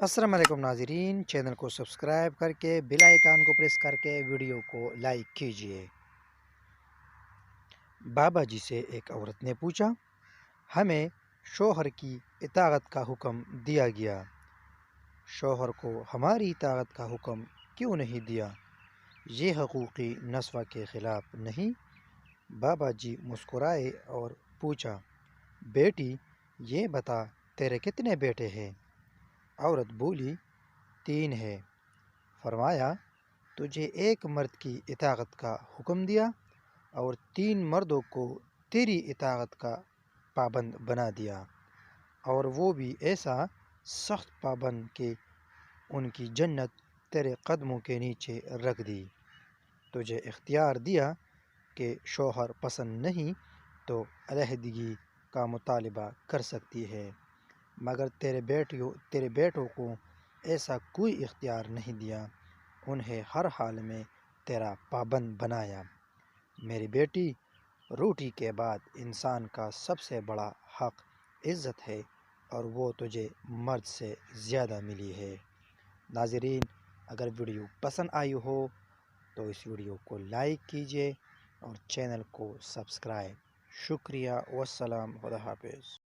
السلام علیکم ناظرین، چینل کو سبسکرائب کر کے بیل آئیکن کو پریس کر کے ویڈیو کو لائک کیجئے۔ بابا جی سے ایک عورت نے پوچھا، ہمیں شوہر کی اطاعت کا حکم دیا گیا، شوہر کو ہماری اطاعت کا حکم کیوں نہیں دیا؟ یہ حقوقی نسوہ کے خلاف نہیں؟ بابا جی مسکرائے اور پوچھا، بیٹی یہ بتا تیرے کتنے بیٹے ہیں؟ عورت بولی، 3 ہے۔ فرمایا، تجھے ایک مرد کی اطاعت کا حکم دیا اور 3 مردوں کو تیری اطاعت کا پابند بنا دیا، اور وہ بھی ایسا سخت پابند کہ ان کی جنت تیرے قدموں کے نیچے رکھ دی۔ تجھے اختیار دیا کہ شوہر پسند نہیں تو علیحدگی کا مطالبہ کر سکتی ہے، مگر تیرے بیٹوں کو ایسا کوئی اختیار نہیں دیا، انہیں ہر حال میں تیرا پابند بنایا۔ میری بیٹی، روٹی کے بعد انسان کا سب سے بڑا حق عزت ہے، اور وہ تجھے مرد سے زیادہ ملی ہے۔ ناظرین، اگر ویڈیو پسند آئی ہو تو اس ویڈیو کو لائک کیجیے اور چینل کو سبسکرائب۔ شکریہ، والسلام، خدا حافظ۔